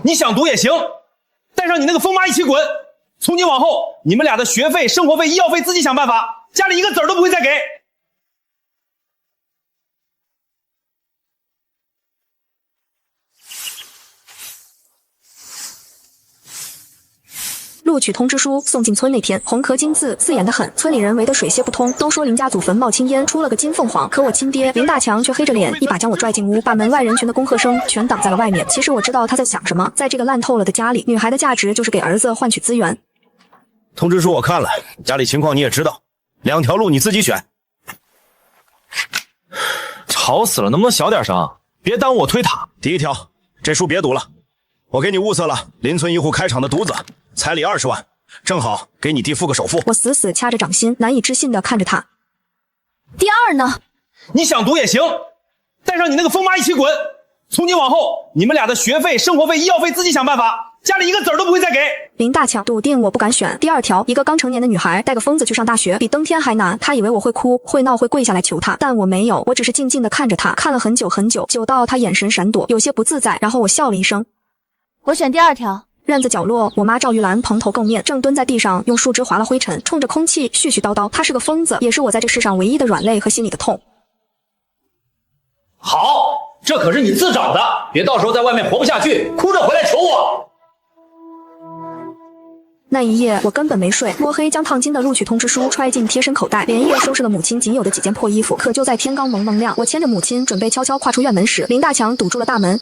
你想读也行，带上你那个疯妈一起滚！从今往后，你们俩的学费、生活费、医药费自己想办法，家里一个子儿都不会再给。录取通知书送进村那天，红壳金字刺眼得很，村里人围得水泄不通，都说林家祖坟冒青烟，出了个金凤凰。可我亲爹林大强却黑着脸，一把将我拽进屋，把门外人群的恭贺声全挡在了外面。其实我知道他在想什么，在这个烂透了的家里，女孩的价值就是给儿子换取资源。通知书我看了，家里情况你也知道，2条路你自己选。吵死了，能不能小点声？别耽误我推塔。第1条，这书别读了，我给你物色了邻村一户开厂的独子，彩礼20万，正好给你弟付个首付。我死死掐着掌心，难以置信地看着他。第2呢？你想读也行，带上你那个疯妈一起滚！从今往后，你们俩的学费、生活费、医药费自己想办法，家里一个子儿都不会再给。林大强笃定我不敢选。第2条，一个刚成年的女孩带个疯子去上大学，比登天还难。他以为我会哭、会闹、会跪下来求他，但我没有，我只是静静地看着他，看了很久很久，久到他眼神闪躲，有些不自在，然后我笑了一声。我选第2条。院子角落，我妈赵玉兰蓬头垢面，正蹲在地上用树枝划了灰尘，冲着空气絮絮叨叨。她是个疯子，也是我在这世上唯一的软肋和心里的痛。好，这可是你自找的，别到时候在外面活不下去，哭着回来求我。那一夜我根本没睡，摸黑将烫金的录取通知书揣进贴身口袋，连夜收拾了母亲仅有的几件破衣服。可就在天刚蒙蒙亮，我牵着母亲准备悄悄跨出院门时，林大强堵住了大门。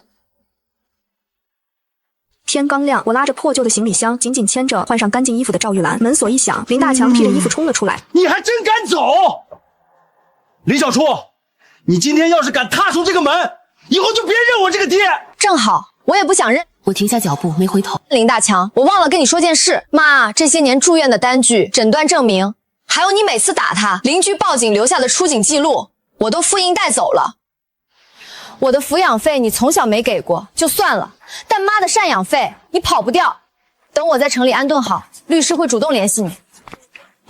天刚亮，我拉着破旧的行李箱，紧紧牵着换上干净衣服的赵玉兰。门锁一响，林大强披着衣服冲了出来。你还真敢走！林小初，你今天要是敢踏出这个门，以后就别认我这个爹。正好，我也不想认。我停下脚步，没回头。林大强，我忘了跟你说件事。妈，这些年住院的单据、诊断证明，还有你每次打他，邻居报警留下的出警记录，我都复印带走了。我的抚养费你从小没给过，就算了，但妈的赡养费你跑不掉。等我在城里安顿好，律师会主动联系你。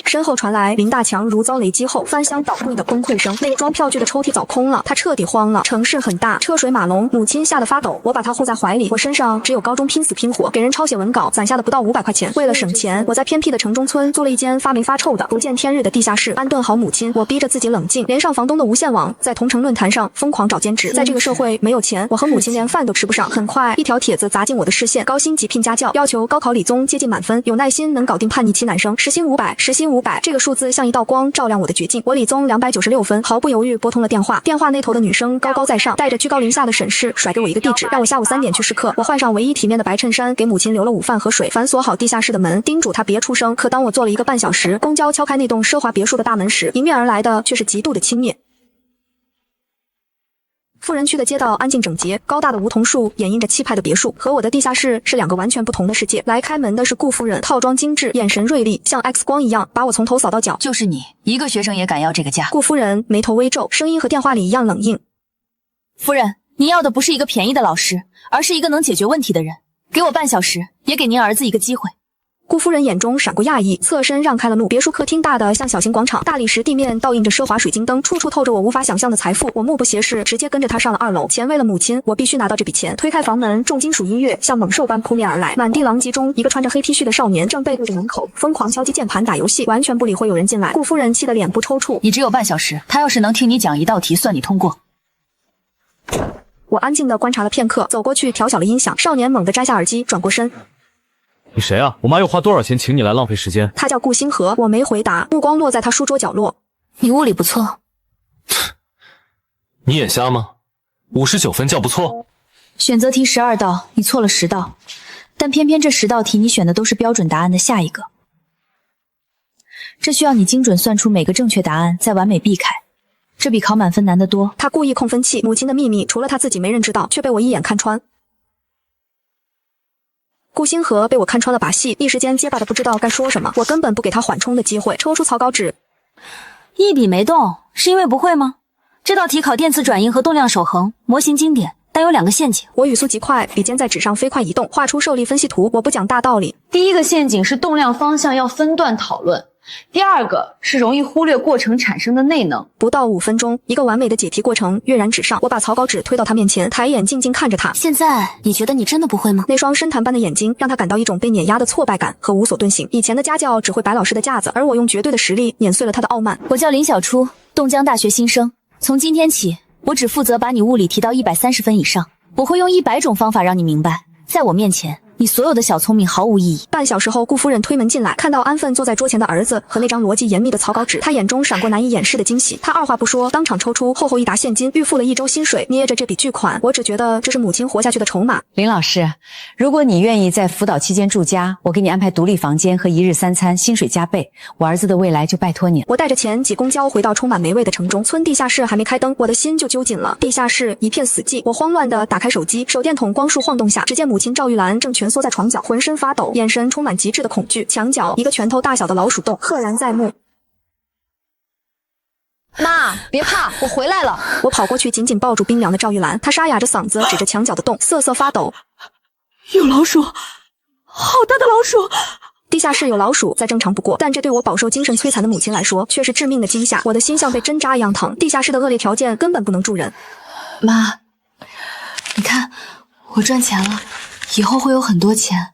身后传来林大强如遭雷击后翻箱倒柜的崩溃声，那个装票据的抽屉早空了，他彻底慌了。城市很大，车水马龙，母亲吓得发抖，我把她护在怀里，我身上只有高中拼死拼活给人抄写文稿攒下的不到500块钱。为了省钱，我在偏僻的城中村租了一间发霉发臭的不见天日的地下室，安顿好母亲，我逼着自己冷静，连上房东的无线网，在同城论坛上疯狂找兼职。在这个社会没有钱，我和母亲连饭都吃不上。很快一条帖子砸进我的视线，高薪急聘家教，要求高考理综接近满分，有耐心能搞定叛逆期男生，时薪500，时薪500，这个数字像一道光照亮我的绝境。我理综296分，毫不犹豫拨通了电话。电话那头的女生高高在上，带着居高临下的审视，甩给我一个地址，让我下午3点去试课。我换上唯一体面的白衬衫，给母亲留了午饭和水，反锁好地下室的门，叮嘱她别出声。可当我坐了1个半小时，公交敲开那栋奢华别墅的大门时，迎面而来的却是极度的轻蔑。富人区的街道安静整洁，高大的梧桐树掩映着气派的别墅，和我的地下室是2个完全不同的世界。来开门的是顾夫人，套装精致，眼神锐利，像 X 光一样把我从头扫到脚。就是你，一个学生也敢要这个价？顾夫人眉头微皱，声音和电话里一样冷硬。夫人，您要的不是一个便宜的老师，而是一个能解决问题的人。给我半小时，也给您儿子一个机会。顾夫人眼中闪过讶异，侧身让开了路。别墅客厅大的像小型广场，大理石地面倒映着奢华水晶灯，处处透着我无法想象的财富。我目不斜视，直接跟着他上了2楼。钱为了母亲，我必须拿到这笔钱。推开房门，重金属音乐像猛兽般扑面而来。满地狼藉中，一个穿着黑 T 恤的少年正背对着门口，疯狂敲击键盘打游戏，完全不理会有人进来。顾夫人气得脸部抽搐。你只有半小时，他要是能听你讲1道题，算你通过。我安静地观察了片刻，走过去调小了音响。少年猛地摘下耳机，转过身。你谁啊？我妈又花多少钱请你来浪费时间？他叫顾星河，我没回答，目光落在他书桌角落。你物理不错。你眼瞎吗？59分叫不错？选择题12道，你错了10道，但偏偏这10道题你选的都是标准答案的下一个。这需要你精准算出每个正确答案，再完美避开。这比考满分难得多。他故意控分器，母亲的秘密除了他自己没人知道，却被我一眼看穿。顾星河被我看穿了把戏，一时间结巴的不知道该说什么。我根本不给他缓冲的机会，抽出草稿纸，一笔没动，是因为不会吗？这道题考电磁转印和动量守恒，模型经典，但有2个陷阱。我语速极快，笔尖在纸上飞快移动，画出受力分析图。我不讲大道理。第一个陷阱是动量方向要分段讨论，第二个是容易忽略过程产生的内能。不到5分钟，一个完美的解题过程跃然纸上。我把草稿纸推到他面前，抬眼静静看着他。现在你觉得你真的不会吗？那双深潭般的眼睛让他感到一种被碾压的挫败感和无所遁形。以前的家教只会摆老师的架子，而我用绝对的实力碾碎了他的傲慢。我叫林小初，冻江大学新生。从今天起，我只负责把你物理提到130分以上。我会用100种方法让你明白，在我面前，你所有的小聪明毫无意义。半小时后，顾夫人推门进来，看到安分坐在桌前的儿子和那张逻辑严密的草稿纸，她眼中闪过难以掩饰的惊喜。她二话不说，当场抽出厚厚一沓现金，预付了1周薪水。捏着这笔巨款，我只觉得这是母亲活下去的筹码。林老师，如果你愿意在辅导期间住家，我给你安排独立房间和1日3餐，薪水加倍。我儿子的未来就拜托你了。我带着钱挤公交回到充满霉味的城中。村地下室还没开灯，我的心就揪紧了。地下室一片死寂，我慌乱地打开手机，手电筒光束晃动下，只见母亲赵玉兰正蜷缩在床角，浑身发抖，眼神充满极致的恐惧。墙角一个拳头大小的老鼠洞赫然在目。妈，别怕，我回来了。我跑过去，紧紧抱住冰凉的赵玉兰，她沙哑着嗓子指着墙角的洞，瑟瑟发抖。有老鼠，好大的老鼠！地下室有老鼠，再正常不过，但这对我饱受精神摧残的母亲来说，却是致命的惊吓。我的心像被针扎一样疼。地下室的恶劣条件根本不能住人。妈，你看，我赚钱了，以后会有很多钱，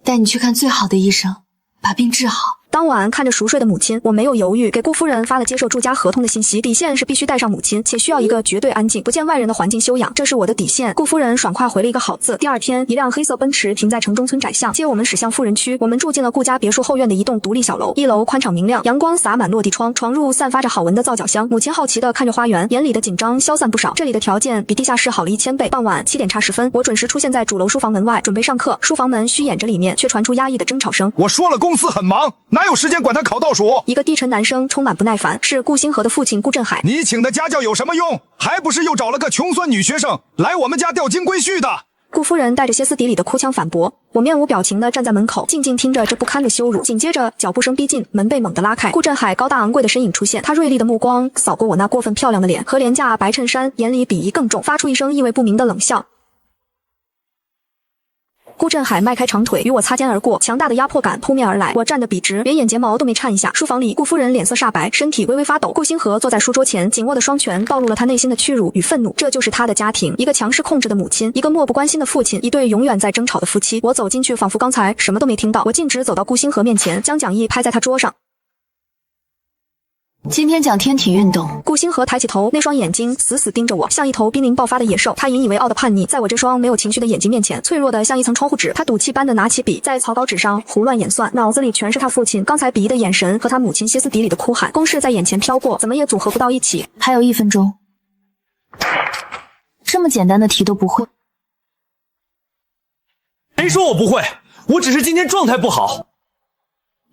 带你去看最好的医生，把病治好。当晚看着熟睡的母亲，我没有犹豫，给顾夫人发了接受住家合同的信息。底线是必须带上母亲，且需要一个绝对安静、不见外人的环境休养，这是我的底线。顾夫人爽快回了一个好字。第二天，一辆黑色奔驰停在城中村窄巷，接我们驶向富人区。我们住进了顾家别墅后院的一栋独立小楼，1楼宽敞明亮，阳光洒满落地窗，床褥散发着好闻的皂角香。母亲好奇地看着花园，眼里的紧张消散不少。这里的条件比地下室好了1000倍。傍晚7点差10分，我准时出现在主楼书房门外，准备上课。书房门虚掩着里面，却传出压抑的争吵声。我说了，公司很忙，哪有时间管他考倒数？一个低沉男声充满不耐烦，是顾星河的父亲顾振海。你请的家教有什么用？还不是又找了个穷酸女学生来我们家钓金龟婿的。顾夫人带着歇斯底里的哭腔反驳。我面无表情地站在门口，静静听着这不堪的羞辱。紧接着脚步声逼近，门被猛地拉开，顾振海高大昂贵的身影出现。他锐利的目光扫过我那过分漂亮的脸和廉价白衬衫，眼里鄙夷更重，发出一声意味不明的冷笑。顾振海迈开长腿与我擦肩而过，强大的压迫感扑面而来。我站得笔直，连眼睫毛都没颤一下。书房里，顾夫人脸色煞白，身体微微发抖。顾星河坐在书桌前，紧握的双拳暴露了他内心的屈辱与愤怒。这就是他的家庭，一个强势控制的母亲，一个漠不关心的父亲，一对永远在争吵的夫妻。我走进去，仿佛刚才什么都没听到。我径直走到顾星河面前，将讲义拍在他桌上。今天讲天体运动。顾星河抬起头，那双眼睛死死盯着我，像一头濒临爆发的野兽。他引以为傲的叛逆，在我这双没有情绪的眼睛面前，脆弱的像一层窗户纸。他赌气般的拿起笔，在草稿纸上胡乱演算，脑子里全是他父亲刚才鄙夷的眼神和他母亲歇斯底里的哭喊。公式在眼前飘过，怎么也组合不到一起。还有1分钟，这么简单的题都不会？谁说我不会？我只是今天状态不好。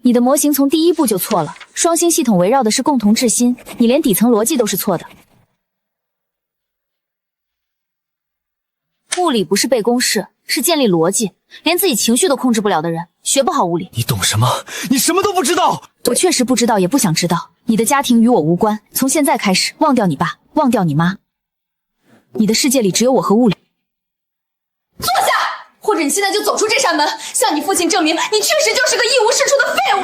你的模型从第1步就错了，双星系统围绕的是共同质心，你连底层逻辑都是错的。物理不是背公式，是建立逻辑，连自己情绪都控制不了的人，学不好物理。你懂什么？你什么都不知道。我确实不知道，也不想知道。你的家庭与我无关，从现在开始，忘掉你爸，忘掉你妈。你的世界里只有我和物理。坐下，或者你现在就走出这扇门，向你父亲证明，你确实就是个一无是处的废物。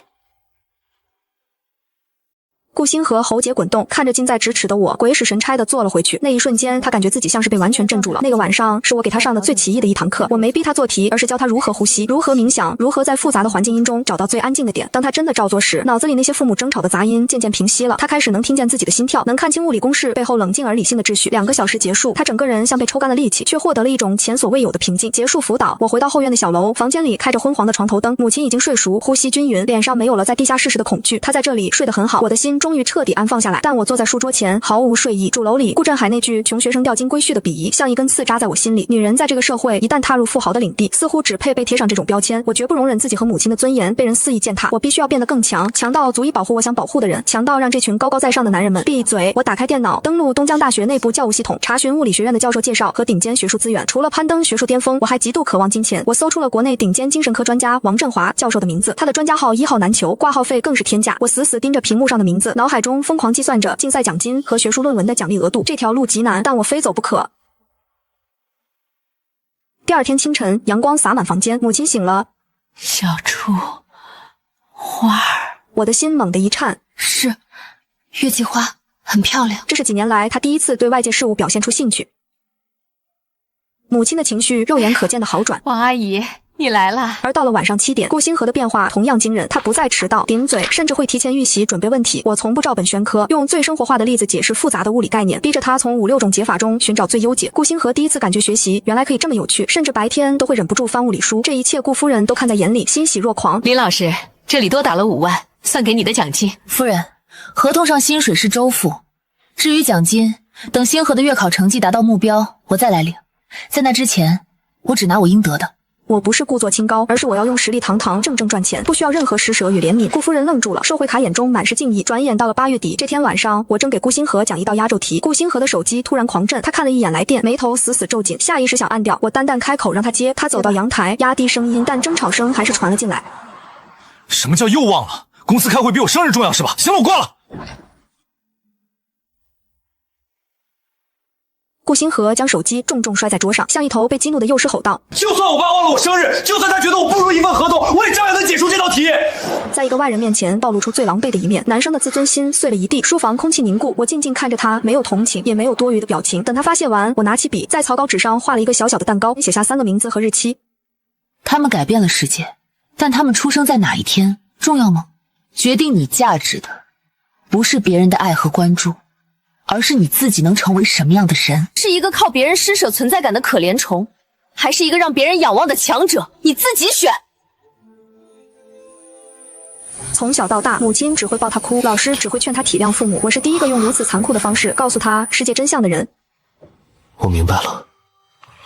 顾星河喉结滚动，看着近在咫尺的我，鬼使神差地坐了回去。那一瞬间，他感觉自己像是被完全镇住了。那个晚上是我给他上的最奇异的一堂课。我没逼他做题，而是教他如何呼吸，如何冥想，如何在复杂的环境音中找到最安静的点。当他真的照做时，脑子里那些父母争吵的杂音渐渐平息了。他开始能听见自己的心跳，能看清物理公式背后冷静而理性的秩序。2个小时结束，他整个人像被抽干了力气，却获得了一种前所未有的平静。结束辅导，我回到后院的小楼，房间里开着昏黄的床头灯，母亲已经睡熟，呼吸均匀，脸上没有了在地下室时的恐惧。她在这里睡得很好，我的心终于彻底安放下来。但我坐在书桌前，毫无睡意。主楼里，顾振海那句穷学生钓金龟婿的鄙夷，像一根刺扎在我心里。女人在这个社会，一旦踏入富豪的领地，似乎只配被贴上这种标签。我绝不容忍自己和母亲的尊严被人肆意践踏。我必须要变得更强，强到足以保护我想保护的人，强到让这群高高在上的男人们闭嘴。我打开电脑，登录东江大学内部教务系统，查询物理学院的教授介绍和顶尖学术资源。除了攀登学术巅峰，我还极度渴望金钱。我搜出了国内顶尖精神科专家王振华教授的名字，他的专家号1号难求，挂号费更是天价。我死死盯着屏幕上的名字，脑海中疯狂计算着竞赛奖金和学术论文的奖励额度。这条路极难，但我非走不可。第二天清晨，阳光洒满房间，母亲醒了。小初，花儿。我的心猛地一颤。是，月季花很漂亮。这是几年来他第一次对外界事物表现出兴趣。母亲的情绪肉眼可见的好转。王阿姨，你来啦。而到了晚上7点，顾星河的变化同样惊人，他不再迟到、顶嘴，甚至会提前预习准备问题。我从不照本宣科，用最生活化的例子解释复杂的物理概念，逼着他从5、6种解法中寻找最优解。顾星河第一次感觉学习原来可以这么有趣，甚至白天都会忍不住翻物理书。这一切顾夫人都看在眼里，欣喜若狂。林老师，这里多打了5万，算给你的奖金。夫人，合同上薪水是周付，至于奖金，等星河的月考成绩达到目标，我再来领。在那之前，我只拿我应得的。我不是故作清高，而是我要用实力堂堂正正赚钱，不需要任何施舍与怜悯。顾夫人愣住了，收回卡眼中满是敬意。转眼到了8月底，这天晚上，我正给顾星河讲一道压轴题，顾星河的手机突然狂震，他看了一眼来电，眉头死死皱紧，下意识想按掉。我淡淡开口让他接，他走到阳台，压低声音，但争吵声还是传了进来。什么叫又忘了？公司开会比我生日重要是吧？行了，我挂了。顾星河将手机重重摔在桌上，像一头被激怒的幼狮吼道：就算我爸忘了我生日，就算他觉得我不如一份合同，我也照样能解出这道题。在一个外人面前暴露出最狼狈的一面，男生的自尊心碎了一地。书房空气凝固，我静静看着他，没有同情，也没有多余的表情。等他发泄完，我拿起笔，在草稿纸上画了一个小小的蛋糕，写下3个名字和日期。他们改变了世界，但他们出生在哪一天重要吗？决定你价值的，不是别人的爱和关注，而是你自己能成为什么样的人。是一个靠别人施舍存在感的可怜虫，还是一个让别人仰望的强者？你自己选。从小到大，母亲只会抱他哭，老师只会劝他体谅父母。我是第一个用如此残酷的方式告诉他世界真相的人。我明白了，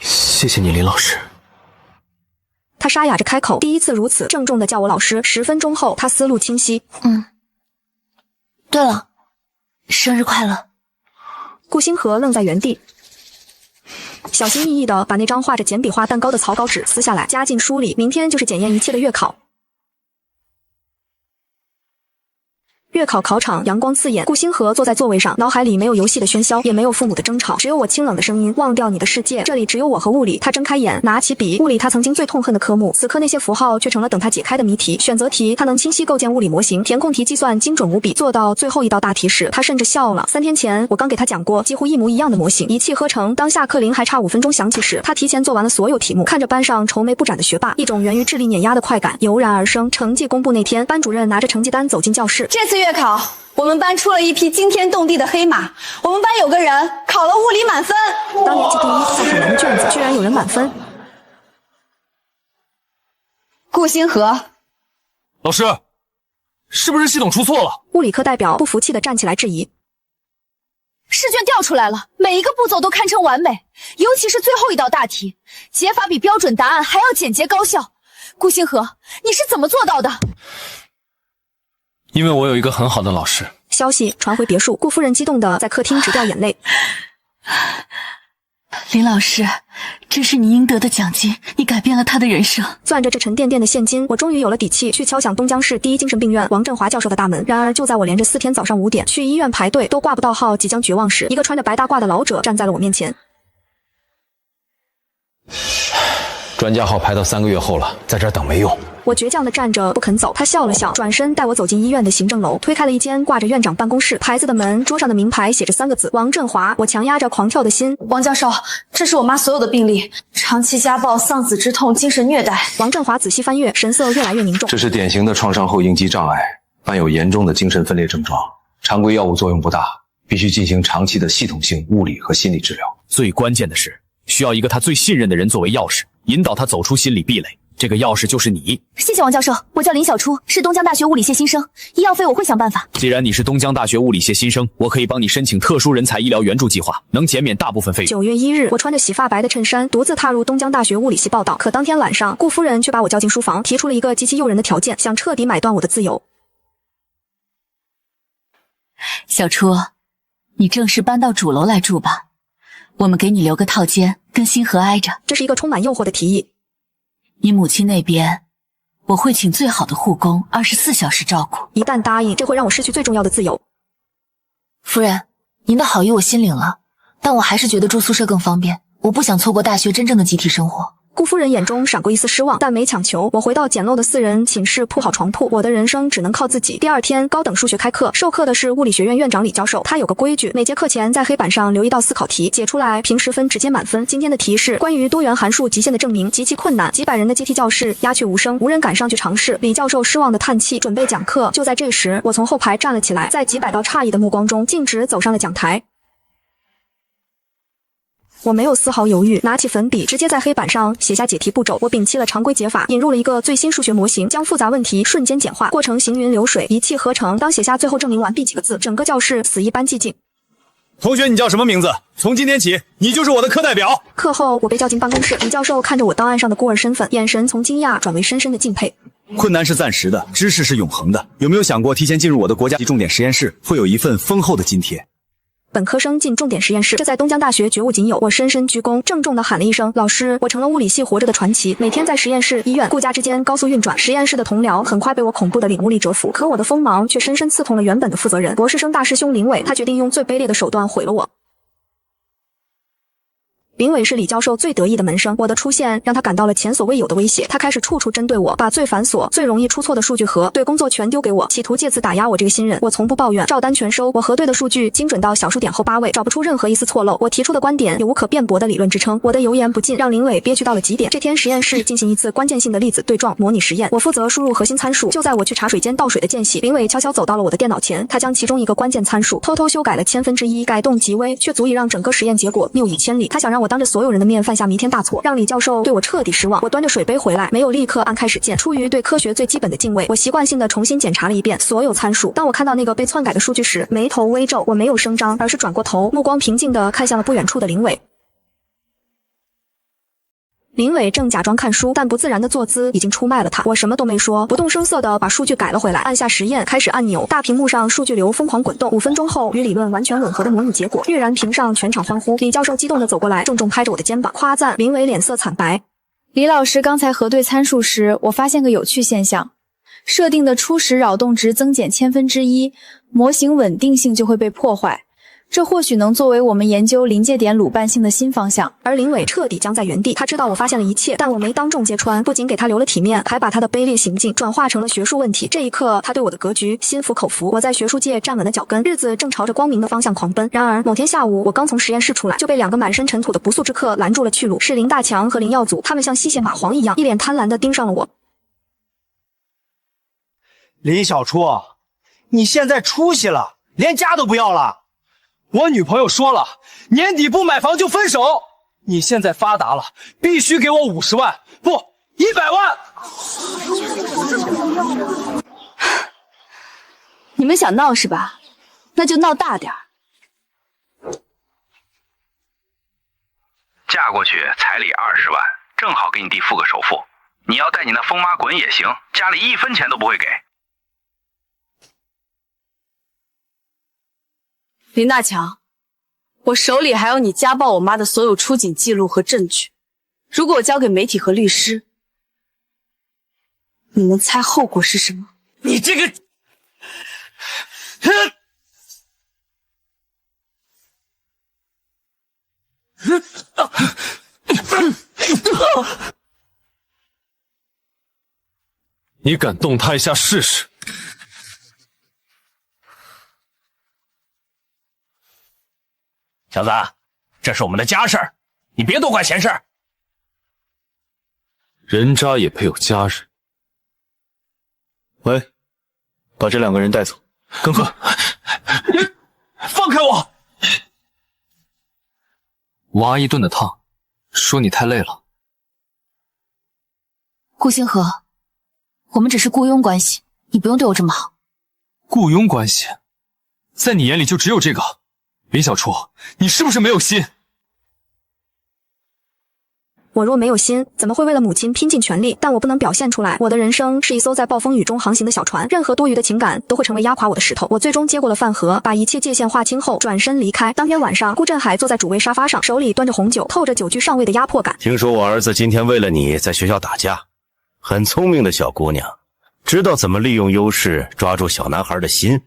谢谢你，林老师。他沙哑着开口，第一次如此郑重地叫我老师。10分钟后，他思路清晰。对了，生日快乐。顾星河愣在原地，小心翼翼地把那张画着简笔画蛋糕的草稿纸撕下来，夹进书里。明天就是检验一切的月考。月考考场阳光刺眼，顾星河坐在座位上，脑海里没有游戏的喧嚣，也没有父母的争吵，只有我清冷的声音：忘掉你的世界，这里只有我和物理。他睁开眼，拿起笔，物理他曾经最痛恨的科目，此刻那些符号却成了等他解开的谜题。选择题他能清晰构建物理模型，填空题计算精准无比，做到最后一道大题时，他甚至笑了。3天前我刚给他讲过几乎一模一样的模型，一气呵成。当下课铃还差5分钟响起时，他提前做完了所有题目，看着班上愁眉不展的学霸，一种源于智力碾压的快感油然而生。成绩公布那天，班主任拿着成绩单走进教室。这次月考我们班出了一匹惊天动地的黑马，我们班有个人考了物理满分。当年级第一在海南的卷子居然有人满分。顾星河，老师，是不是系统出错了？物理课代表不服气地站起来质疑。试卷调出来了，每一个步骤都堪称完美，尤其是最后一道大题，解法比标准答案还要简洁高效。顾星河，你是怎么做到的？因为我有一个很好的老师。消息传回别墅，顾夫人激动地在客厅直掉眼泪。林老师，这是你应得的奖金，你改变了他的人生。攥着这沉甸甸的现金，我终于有了底气去敲响东江市第一精神病院王振华教授的大门。然而就在我连着4天早上5点去医院排队都挂不到号，即将绝望时，一个穿着白大褂的老者站在了我面前。专家号排到3个月后了，在这儿等没用。我倔强地站着不肯走，他笑了笑，转身带我走进医院的行政楼，推开了一间挂着院长办公室牌子的门，桌上的名牌写着3个字：王振华。我强压着狂跳的心。王教授，这是我妈所有的病历，长期家暴、丧子之痛、精神虐待。王振华仔细翻阅，神色越来越凝重。这是典型的创伤后应激障碍，伴有严重的精神分裂症状，常规药物作用不大，必须进行长期的系统性物理和心理治疗。最关键的是，需要一个他最信任的人作为钥匙，引导他走出心理壁垒。这个钥匙就是你。谢谢王教授，我叫林小初，是东江大学物理系新生，医药费我会想办法。既然你是东江大学物理系新生，我可以帮你申请特殊人才医疗援助计划，能减免大部分费用。9月1日，我穿着洗发白的衬衫，独自踏入东江大学物理系报道。可当天晚上，顾夫人却把我叫进书房，提出了一个极其诱人的条件，想彻底买断我的自由。小初，你正式搬到主楼来住吧，我们给你留个套间，跟星河挨着。这是一个充满诱惑的提议。你母亲那边，我会请最好的护工，24小时照顾。一旦答应，这会让我失去最重要的自由。夫人，您的好意我心领了，但我还是觉得住宿舍更方便。我不想错过大学真正的集体生活。顾夫人眼中闪过一丝失望，但没强求。我回到简陋的4人寝室，铺好床铺，我的人生只能靠自己。第2天，高等数学开课，授课的是物理学院院长李教授。他有个规矩，每节课前在黑板上留一道思考题，解出来评10分，直接满分。今天的题是关于多元函数极限的证明，极其困难。几百人的集体教室鸦雀无声，无人敢上去尝试。李教授失望的叹气，准备讲课。就在这时，我从后排站了起来，在几百道诧异的目光中，径直走上了讲台。我没有丝毫犹豫，拿起粉笔，直接在黑板上写下解题步骤。我摒弃了常规解法，引入了一个最新数学模型，将复杂问题瞬间简化，过程行云流水，一气呵成。当写下最后证明完毕几个字，整个教室死一般寂静。同学，你叫什么名字？从今天起，你就是我的课代表。课后，我被叫进办公室，李教授看着我档案上的孤儿身份，眼神从惊讶转为深深的敬佩。困难是暂时的，知识是永恒的。有没有想过，提前进入我的国家级重点实验室，会有一份丰厚的津贴？本科生进重点实验室，这在东江大学绝无仅有。我深深鞠躬，郑重地喊了一声：“老师！”我成了物理系活着的传奇，每天在实验室、医院、顾家之间高速运转。实验室的同僚很快被我恐怖的领悟力折服，可我的锋芒却深深刺痛了原本的负责人——博士生大师兄林伟。他决定用最卑劣的手段毁了我。林伟是李教授最得意的门生，我的出现让他感到了前所未有的威胁。他开始处处针对我，把最繁琐、最容易出错的数据盒对工作全丢给我，企图借此打压我这个新人。我从不抱怨，照单全收。我核对的数据精准到小数点后8位，找不出任何一丝错漏。我提出的观点有无可辩驳的理论支撑。我的油盐不进让林伟憋屈到了极点。这天实验室进行一次关键性的粒子对撞模拟实验，我负责输入核心参数。就在我去茶水间倒水的间隙，林伟悄悄走到了我的电脑前，他将其中一个关键参数偷偷修改了1/1000，改动极微，却足以让整个实验结果谬以千里。他想让我当着所有人的面犯下弥天大错，让李教授对我彻底失望。我端着水杯回来，没有立刻按开始键。出于对科学最基本的敬畏，我习惯性的重新检查了一遍所有参数。当我看到那个被篡改的数据时，眉头微皱。我没有声张，而是转过头，目光平静地看向了不远处的林伟。林伟正假装看书，但不自然的坐姿已经出卖了他。我什么都没说，不动声色地把数据改了回来，按下实验开始按钮。大屏幕上数据流疯狂滚动，5分钟后与理论完全吻合的模拟结果跃然屏上，全场欢呼。李教授激动地走过来，重重拍着我的肩膀，夸赞。林伟脸色惨白。李老师刚才核对参数时，我发现个有趣现象，设定的初始扰动值增减1/1000，模型稳定性就会被破坏。这或许能作为我们研究临界点鲁伴性的新方向。而林伟彻底僵在原地，他知道我发现了一切，但我没当众揭穿，不仅给他留了体面，还把他的卑劣行径转化成了学术问题。这一刻，他对我的格局心服口服，我在学术界站稳了脚跟，日子正朝着光明的方向狂奔。然而某天下午，我刚从实验室出来，就被2个满身尘土的不速之客拦住了去路，是林大强和林耀祖，他们像吸血蚂蟥一样，一脸贪婪地盯上了我。林小初，你现在出息了，连家都不要了。我女朋友说了，年底不买房就分手。你现在发达了，必须给我50万，不100万。你们想闹是吧？那就闹大点儿。嫁过去彩礼20万，正好给你弟付个首付。你要带你那疯妈滚也行，家里1分钱都不会给。林大强，我手里还有你家暴我妈的所有出警记录和证据，如果我交给媒体和律师，你能猜后果是什么？你这个……你敢动他一下试试？小子，这是我们的家事儿，你别多管闲事儿。人渣也配有家人？喂，把这2个人带走。耿贺，你放开我！挖一顿的烫，说你太累了。顾星河，我们只是雇佣关系，你不用对我这么好。雇佣关系，在你眼里就只有这个？林小初，你是不是没有心？我若没有心，怎么会为了母亲拼尽全力？但我不能表现出来。我的人生是一艘在暴风雨中航行的小船，任何多余的情感都会成为压垮我的石头。我最终接过了饭盒，把一切界限划清后转身离开。当天晚上，顾振海坐在主位沙发上，手里端着红酒，透着酒局上位的压迫感。听说我儿子今天为了你在学校打架，很聪明的小姑娘，知道怎么利用优势抓住小男孩的心。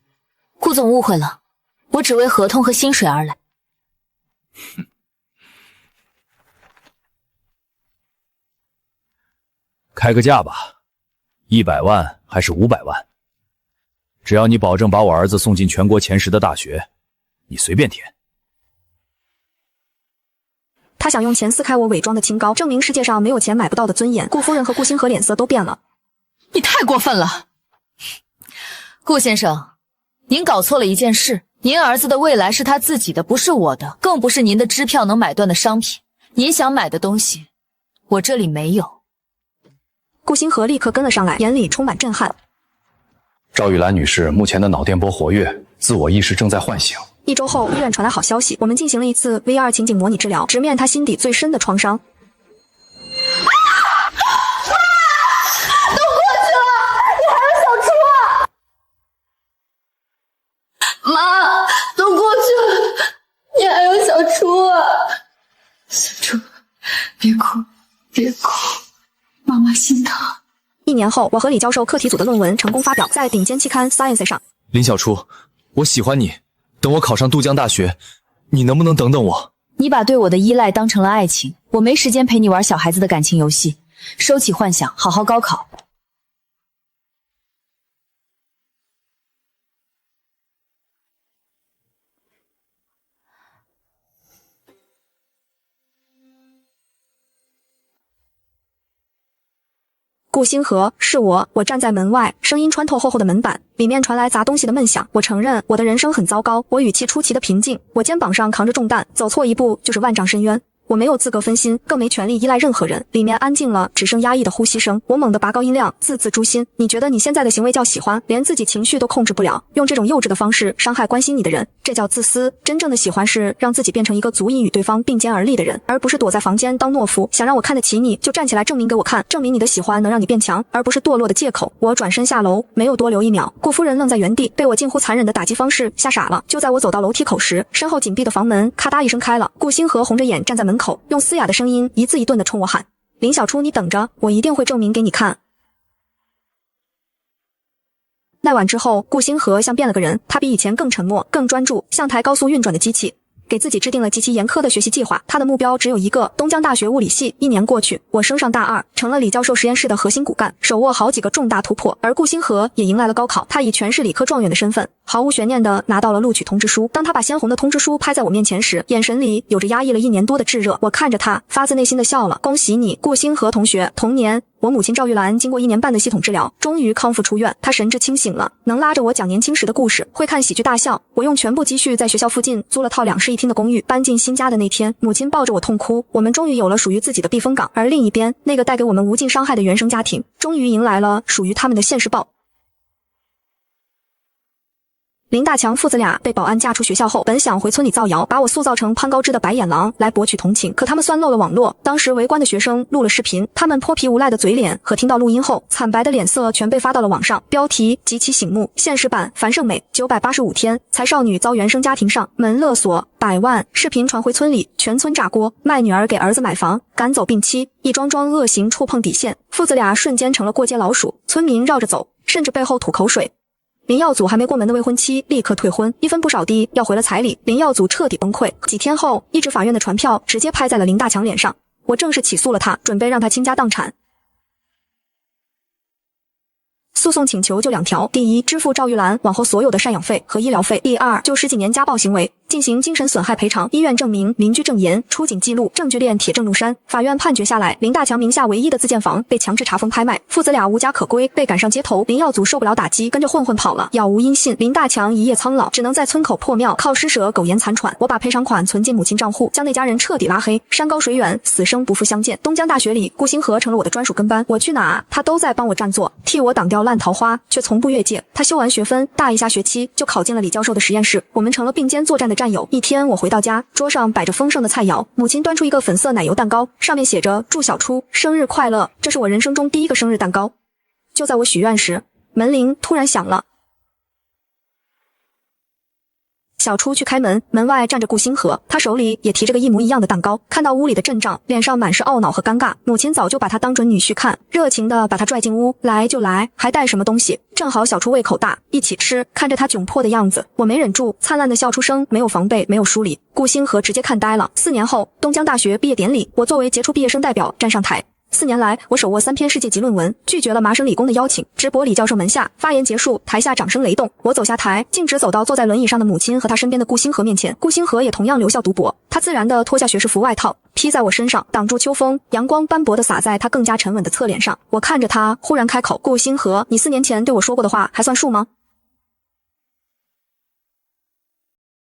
顾总误会了，我只为合同和薪水而来。开个价吧，100万还是500万？只要你保证把我儿子送进全国前10的大学，你随便填。他想用钱撕开我伪装的清高，证明世界上没有钱买不到的尊严。顾夫人和顾星河脸色都变了。你太过分了，顾先生，您搞错了一件事。您儿子的未来是他自己的，不是我的，更不是您的支票能买断的商品。您想买的东西，我这里没有。顾星河立刻跟了上来，眼里充满震撼。赵玉兰女士目前的脑电波活跃，自我意识正在唤醒。1周后，医院传来好消息，我们进行了一次 VR 情景模拟治疗，直面他心底最深的创伤。都过去了，你还有小初啊！妈，都过去了，你还有小初啊！小初，别哭，别哭，妈妈心疼。1年后，我和李教授课题组的论文成功发表在顶尖期刊 Science 上。林小初，我喜欢你，等我考上都江大学，你能不能等等我？你把对我的依赖当成了爱情，我没时间陪你玩小孩子的感情游戏，收起幻想，好好高考。顾星河，是我。我站在门外，声音穿透厚厚的门板，里面传来砸东西的闷响。我承认我的人生很糟糕，我语气出奇的平静，我肩膀上扛着重担，走错一步就是万丈深渊。我没有资格分心，更没权利依赖任何人。里面安静了，只剩压抑的呼吸声。我猛地拔高音量，字字诛心。你觉得你现在的行为叫喜欢，连自己情绪都控制不了，用这种幼稚的方式伤害关心你的人，这叫自私。真正的喜欢是让自己变成一个足以与对方并肩而立的人，而不是躲在房间当懦夫。想让我看得起你，就站起来证明给我看，证明你的喜欢能让你变强，而不是堕落的借口。我转身下楼，没有多留1秒。顾夫人愣在原地，被我近乎残忍的打击方式吓傻了。就在我走到楼梯口时，身后紧闭的房门咔嗒一声开了。顾星河红着眼站在门口，用嘶哑的声音一字一顿地冲我喊：林小初，你等着，我一定会证明给你看。那晚之后，顾星河像变了个人，他比以前更沉默，更专注，像台高速运转的机器。给自己制定了极其严苛的学习计划，他的目标只有一个，东江大学物理系。1年过去，我升上大2，成了李教授实验室的核心骨干，手握好几个重大突破。而顾星河也迎来了高考，他以全市理科状元的身份，毫无悬念地拿到了录取通知书。当他把鲜红的通知书拍在我面前时，眼神里有着压抑了1年多的炙热。我看着他，发自内心的笑了。恭喜你，顾星河同学。同年，我母亲赵玉兰经过1年半的系统治疗，终于康复出院。她神志清醒了，能拉着我讲年轻时的故事，会看喜剧大笑。我用全部积蓄在学校附近租了套2室1厅的公寓。搬进新家的那天，母亲抱着我痛哭。我们终于有了属于自己的避风港，而另一边，那个带给我们无尽伤害的原生家庭，终于迎来了属于他们的现世报。林大强父子俩被保安架出学校后，本想回村里造谣，把我塑造成潘高枝的白眼狼来博取同情，可他们算漏了网络。当时围观的学生录了视频，他们泼皮无赖的嘴脸和听到录音后惨白的脸色全被发到了网上，标题极其醒目，现实版樊胜美985天才少女遭原生家庭上门勒索100万，视频传回村里，全村炸锅，卖女儿给儿子买房，赶走病妻，一桩桩恶行触碰底线，父子俩瞬间成了过街老鼠，村民绕着走，甚至背后吐口水。林耀祖还没过门的未婚妻立刻退婚，1分不少地要回了彩礼，林耀祖彻底崩溃。几天后，一纸法院的传票直接拍在了林大强脸上，我正式起诉了他，准备让他倾家荡产。诉讼请求就2条：第一，支付赵玉兰往后所有的赡养费和医疗费；第二，就10几年家暴行为进行精神损害赔偿，医院证明、邻居证言、出警记录、证据链铁证如山。法院判决下来，林大强名下唯一的自建房被强制查封拍卖，父子俩无家可归，被赶上街头。林耀祖受不了打击，跟着混混跑了，杳无音信。林大强一夜苍老，只能在村口破庙靠施舍苟延残喘。我把赔偿款存进母亲账户，将那家人彻底拉黑，山高水远，死生不复相见。东江大学里，顾星河成了我的专属跟班，我去哪他都在帮我占座，替我挡掉烂桃花，却从不越界。他修完学分，大一下学期就考进了李教授的实验室，我们成了并肩作战的战友。一天我回到家，桌上摆着丰盛的菜肴，母亲端出一个粉色奶油蛋糕，上面写着祝小初生日快乐，这是我人生中第一个生日蛋糕。就在我许愿时，门铃突然响了。小初去开门，门外站着顾星河，他手里也提着个一模一样的蛋糕。看到屋里的阵仗，脸上满是懊恼和尴尬。母亲早就把他当准女婿看，热情地把他拽进屋，来就来，还带什么东西？正好小初胃口大，一起吃。看着他窘迫的样子，我没忍住，灿烂的笑出声，没有防备，没有疏离。顾星河直接看呆了。4年后，东江大学毕业典礼，我作为杰出毕业生代表站上台。4年来，我手握3篇世界级论文，拒绝了麻省理工的邀请，直驳李教授门下。发言结束，台下掌声雷动。我走下台，径直走到坐在轮椅上的母亲和她身边的顾星河面前。顾星河也同样留校读博，他自然地脱下学士服外套，披在我身上，挡住秋风，阳光斑驳地洒在他更加沉稳的侧脸上。我看着他，忽然开口：“顾星河，你4年前对我说过的话还算数吗？”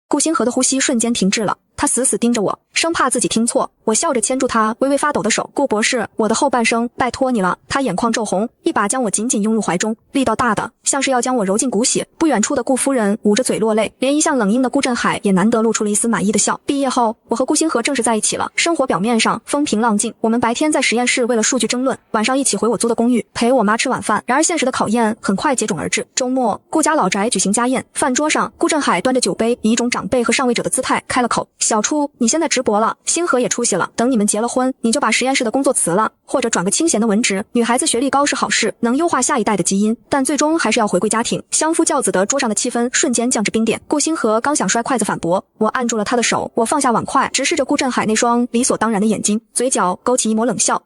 顾星河的呼吸瞬间停滞了，他死死盯着我，生怕自己听错。我笑着牵住他微微发抖的手：“顾博士，我的后半生拜托你了。”他眼眶骤红，一把将我紧紧拥入怀中，力道大的像是要将我揉进骨血。不远处的顾夫人捂着嘴落泪，连一向冷硬的顾振海也难得露出了一丝满意的笑。毕业后，我和顾星河正式在一起了，生活表面上风平浪静。我们白天在实验室为了数据争论，晚上一起回我租的公寓陪我妈吃晚饭。然而现实的考验很快接踵而至。周末，顾家老宅举行家宴，饭桌上，顾振海端着酒杯，以一种长辈和上位者的姿态开了口：“小初，你现在直博了，星河也出息了，等你们结了婚，你就把实验室的工作辞了，或者转个清闲的文职。女孩子学历高是好事，能优化下一代的基因，但最终还是要回归家庭。”相夫教子的桌上的气氛瞬间降至冰点。顾星河刚想摔筷子反驳，我按住了他的手，我放下碗筷，直视着顾振海那双理所当然的眼睛，嘴角勾起一抹冷笑。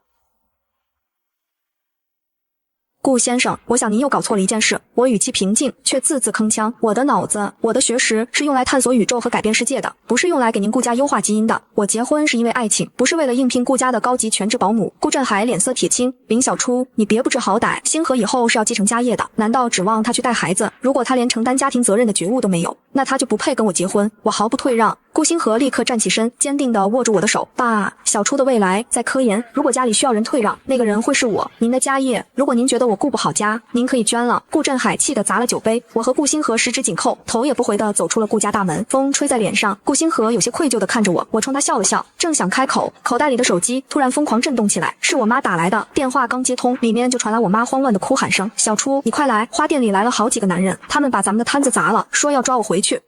顾先生，我想您又搞错了一件事。我语气平静，却字字铿锵。我的脑子，我的学识是用来探索宇宙和改变世界的，不是用来给您顾家优化基因的。我结婚是因为爱情，不是为了应聘顾家的高级全职保姆。顾振海脸色铁青，林小初，你别不知好歹，星河以后是要继承家业的，难道指望他去带孩子？如果他连承担家庭责任的觉悟都没有，那他就不配跟我结婚。我毫不退让。顾星河立刻站起身，坚定地握住我的手。爸，小初的未来在科研，如果家里需要人退让，那个人会是我。您的家业，如果您觉得我顾不好家，您可以捐了。顾振海气得砸了酒杯。我和顾星河十指紧扣，头也不回地走出了顾家大门。风吹在脸上，顾星河有些愧疚地看着我，我冲他笑了笑，正想开口，口袋里的手机突然疯狂震动起来，是我妈打来的。电话刚接通，里面就传来我妈慌乱的哭喊声：“小初，你快来，花店里来了好几个男人，他们把咱们的摊子砸了，说要抓我回去。”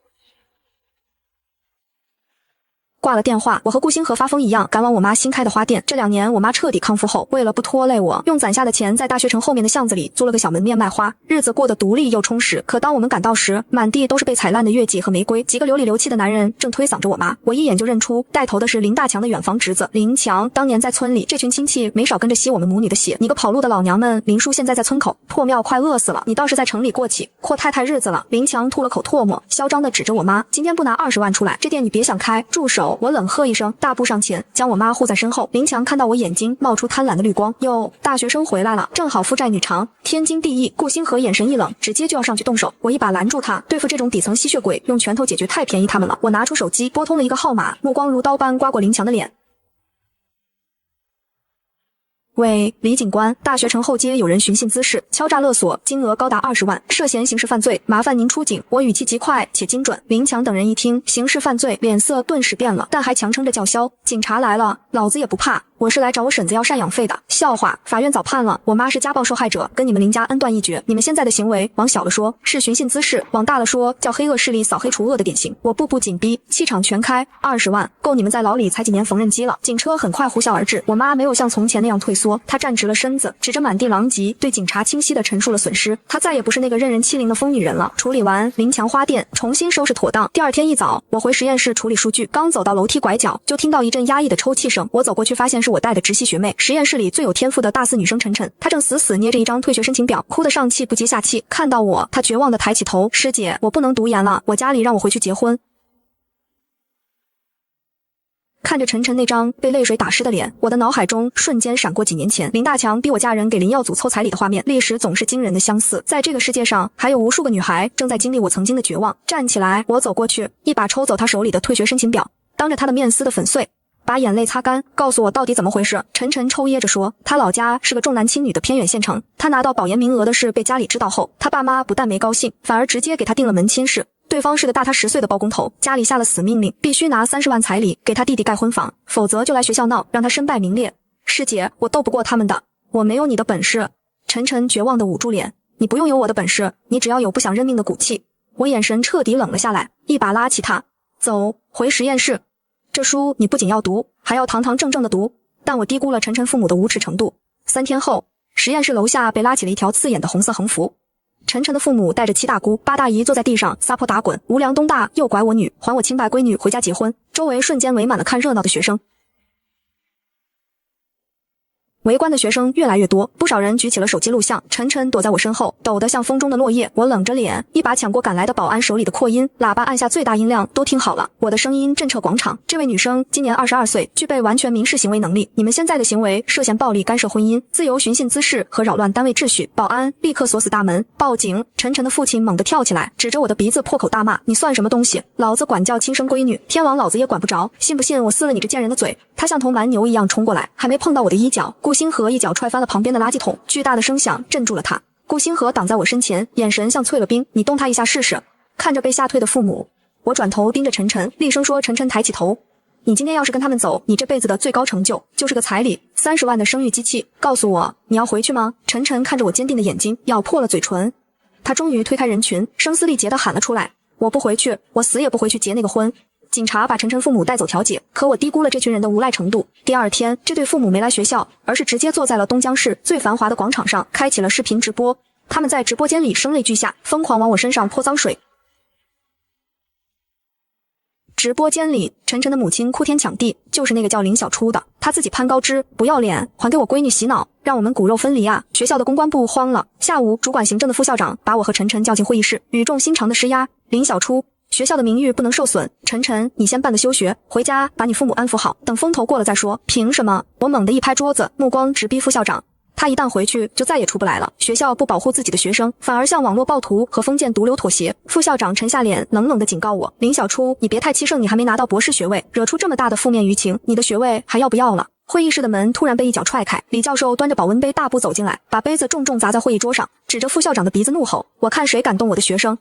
挂了电话，我和顾星河发疯一样赶往我妈新开的花店。这2年，我妈彻底康复后，为了不拖累我，用攒下的钱在大学城后面的巷子里租了个小门面卖花，日子过得独立又充实。可当我们赶到时，满地都是被踩烂的月季和玫瑰，几个流里流气的男人正推搡着我妈。我一眼就认出，带头的是林大强的远房侄子林强。当年在村里，这群亲戚没少跟着吸我们母女的血。你个跑路的老娘们，林叔现在在村口破庙快饿死了，你倒是在城里过起阔太太日子了。林强吐了口唾沫，嚣张地指着我妈：“今天不拿20万出来，这店你别想开，住手！”我冷喝一声，大步上前，将我妈护在身后。林强看到我眼睛冒出贪婪的绿光，哟，大学生回来了，正好负债女偿，天经地义。顾星河眼神一冷，直接就要上去动手，我一把拦住他。对付这种底层吸血鬼，用拳头解决太便宜他们了。我拿出手机，拨通了一个号码，目光如刀般刮过林强的脸。喂，李警官，大学城后街有人寻衅滋事，敲诈勒索，金额高达20万，涉嫌刑事犯罪，麻烦您出警。我语气极快且精准。林强等人一听刑事犯罪，脸色顿时变了，但还强撑着叫嚣：“警察来了，老子也不怕。”我是来找我婶子要赡养费的。笑话，法院早判了，我妈是家暴受害者，跟你们林家恩断义绝。你们现在的行为，往小了说是寻衅滋事，往大了说叫黑恶势力扫黑除恶的典型。我步步紧逼，气场全开，20万够你们在牢里踩几年缝纫机了。警车很快呼啸而至，我妈没有像从前那样退缩，她站直了身子，指着满地狼藉，对警察清晰地陈述了损失。她再也不是那个任人欺凌的疯女人了。处理完林强花店，重新收拾妥当。第二天一早，我回实验室处理数据，刚走到楼梯拐角，就听到一阵压抑的抽泣声。我走过去，发现是我带的直系学妹，实验室里最有天赋的大4女生晨晨，她正死死捏着一张退学申请表，哭得上气不接下气。看到我，她绝望地抬起头：“师姐，我不能读研了，我家里让我回去结婚。”看着晨晨那张被泪水打湿的脸，我的脑海中瞬间闪过几年前林大强逼我家人给林耀祖凑彩礼的画面，历史总是惊人的相似。在这个世界上，还有无数个女孩正在经历我曾经的绝望。站起来，我走过去，一把抽走她手里的退学申请表，当着她的面撕得粉碎，把眼泪擦干，告诉我到底怎么回事。晨晨抽噎着说，他老家是个重男轻女的偏远县城，他拿到保研名额的事被家里知道后，他爸妈不但没高兴，反而直接给他定了门亲事。对方是个大他10岁的包工头，家里下了死命令，必须拿30万彩礼给他弟弟盖婚房，否则就来学校闹，让他身败名裂。师姐，我斗不过他们的，我没有你的本事。晨晨绝望地捂住脸，你不用有我的本事，你只要有不想认命的骨气。我眼神彻底冷了下来，一把拉起他，走，回实验室。这书你不仅要读，还要堂堂正正的读。但我低估了晨晨父母的无耻程度。3天后，实验室楼下被拉起了一条刺眼的红色横幅。晨晨的父母带着7大姑8大姨坐在地上撒泼打滚，无良东大诱拐我女，还我清白闺女回家结婚。周围瞬间围满了看热闹的学生。围观的学生越来越多，不少人举起了手机录像。晨晨躲在我身后，抖得像风中的落叶。我冷着脸，一把抢过赶来的保安手里的扩音喇叭，按下最大音量，都听好了。我的声音震彻广场。这位女生今年22岁，具备完全民事行为能力。你们现在的行为涉嫌暴力干涉婚姻、自由寻衅滋事和扰乱单位秩序。保安立刻锁死大门，报警！晨晨的父亲猛地跳起来，指着我的鼻子破口大骂：“你算什么东西？老子管教亲生闺女，天王老子也管不着，信不信我撕了你这贱人的嘴？”他像头蛮牛一样冲过来，还没碰到我的衣角，顾星河一脚踹翻了旁边的垃圾桶，巨大的声响镇住了他。顾星河挡在我身前，眼神像淬了冰，你动他一下试试。看着被吓退的父母，我转头盯着晨晨，厉声说：“晨晨，抬起头，你今天要是跟他们走，你这辈子的最高成就就是个彩礼，30万的生育机器。告诉我，你要回去吗？”晨晨看着我坚定的眼睛，咬破了嘴唇。他终于推开人群，声嘶力竭地喊了出来：“我不回去，我死也不回去结那个婚。”警察把晨晨父母带走调解，可我低估了这群人的无赖程度。第二天，这对父母没来学校，而是直接坐在了东江市最繁华的广场上，开启了视频直播。他们在直播间里声泪俱下，疯狂往我身上泼脏水。直播间里，晨晨的母亲哭天抢地，就是那个叫林小初的，她自己攀高枝，不要脸，还给我闺女洗脑，让我们骨肉分离啊！学校的公关部慌了。下午，主管行政的副校长把我和晨晨叫进会议室，语重心长的施压：“林小初，学校的名誉不能受损。晨晨，你先办个休学，回家把你父母安抚好，等风头过了再说。”凭什么？我猛地一拍桌子，目光直逼副校长。他一旦回去，就再也出不来了。学校不保护自己的学生，反而向网络暴徒和封建毒瘤妥协。副校长沉下脸，冷冷地警告我：“林小初，你别太气盛，你还没拿到博士学位，惹出这么大的负面舆情，你的学位还要不要了？”会议室的门突然被一脚踹开，李教授端着保温杯大步走进来，把杯子重重砸在会议桌上，指着副校长的鼻子怒吼：“我看谁敢动我的学生！”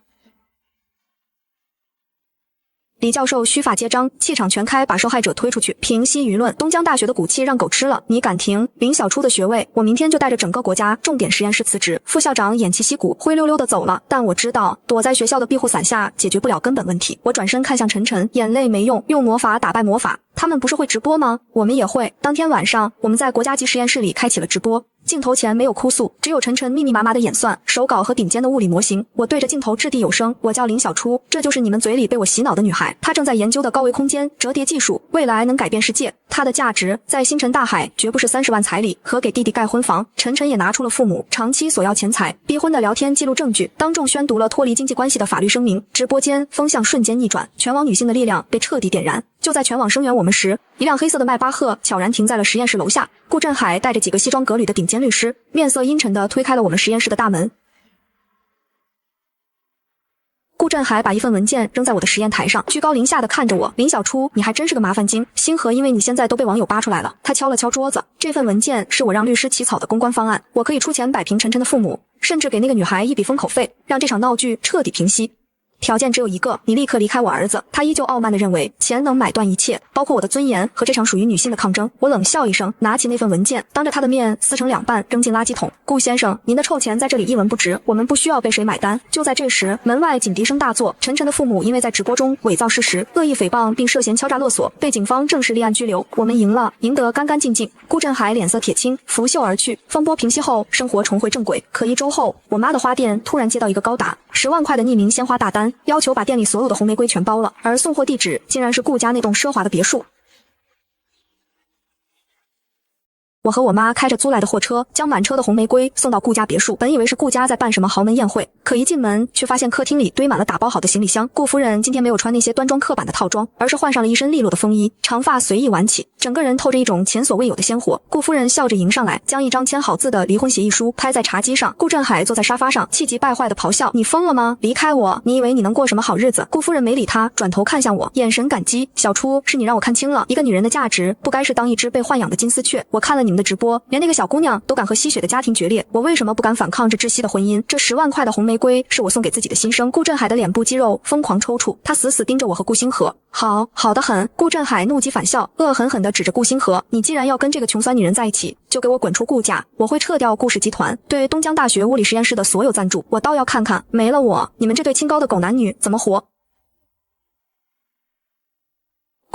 李教授须发接张，气场全开，把受害者推出去，平息舆论。东江大学的骨气让狗吃了，你敢停林小初的学位，我明天就带着整个国家重点实验室辞职。副校长偃旗息鼓，灰溜溜的走了。但我知道，躲在学校的庇护伞下解决不了根本问题。我转身看向晨晨，眼泪没用，用魔法打败魔法。他们不是会直播吗？我们也会。当天晚上，我们在国家级实验室里开启了直播。镜头前没有哭诉，只有晨晨密密麻麻的演算、手稿和顶尖的物理模型。我对着镜头掷地有声：“我叫林小初，这就是你们嘴里被我洗脑的女孩。她正在研究的高维空间折叠技术，未来能改变世界。她的价值在星辰大海，绝不是30万彩礼和给弟弟盖婚房。”晨晨也拿出了父母长期索要钱财、逼婚的聊天记录证据，当众宣读了脱离经济关系的法律声明。直播间风向瞬间逆转，全网女性的力量被彻底点燃。就在全网声援我们时，一辆黑色的迈巴赫悄然停在了实验室楼下。顾振海带着几个西装革履的顶尖律师，面色阴沉地推开了我们实验室的大门。顾振海把一份文件扔在我的实验台上，居高临下地看着我：“林小初，你还真是个麻烦精。星河因为你现在都被网友扒出来了。”他敲了敲桌子，这份文件是我让律师起草的公关方案，我可以出钱摆平晨晨的父母，甚至给那个女孩一笔封口费，让这场闹剧彻底平息。条件只有一个，你立刻离开我儿子。他依旧傲慢地认为钱能买断一切，包括我的尊严和这场属于女性的抗争。我冷笑一声，拿起那份文件，当着他的面撕成2半，扔进垃圾桶。顾先生，您的臭钱在这里一文不值，我们不需要被谁买单。就在这时，门外警笛声大作，晨晨的父母因为在直播中伪造事实、恶意诽谤并涉嫌敲诈勒索，被警方正式立案拘留。我们赢了，赢得干干净净。顾振海脸色铁青，拂袖而去。风波平息后，生活重回正轨。可1周后，我妈的花店突然接到一个高达10万块的匿名鲜花大单，要求把店里所有的红玫瑰全包了，而送货地址竟然是顾家那栋奢华的别墅。我和我妈开着租来的货车，将满车的红玫瑰送到顾家别墅。本以为是顾家在办什么豪门宴会，可一进门却发现客厅里堆满了打包好的行李箱。顾夫人今天没有穿那些端庄刻板的套装，而是换上了一身利落的风衣，长发随意挽起，整个人透着一种前所未有的鲜活。顾夫人笑着迎上来，将一张签好字的离婚协议书拍在茶几上。顾振海坐在沙发上，气急败坏地咆哮：“你疯了吗？离开我！你以为你能过什么好日子？”顾夫人没理他，转头看向我，眼神感激：“小初，是你让我看清了，一个女人的价值不该是当一只被豢养的金丝雀。我看了你们的直播，连那个小姑娘都敢和吸血的家庭决裂，我为什么不敢反抗这窒息的婚姻？这10万块的红玫瑰是我送给自己的心声。”顾振海的脸部肌肉疯狂抽搐，他死死盯着我和顾星河。好得很。顾振海怒极反笑，恶狠狠地指着顾星河：“你既然要跟这个穷酸女人在一起，就给我滚出顾家！我会撤掉顾氏集团对东江大学物理实验室的所有赞助，我倒要看看没了我，你们这对清高的狗男女怎么活！”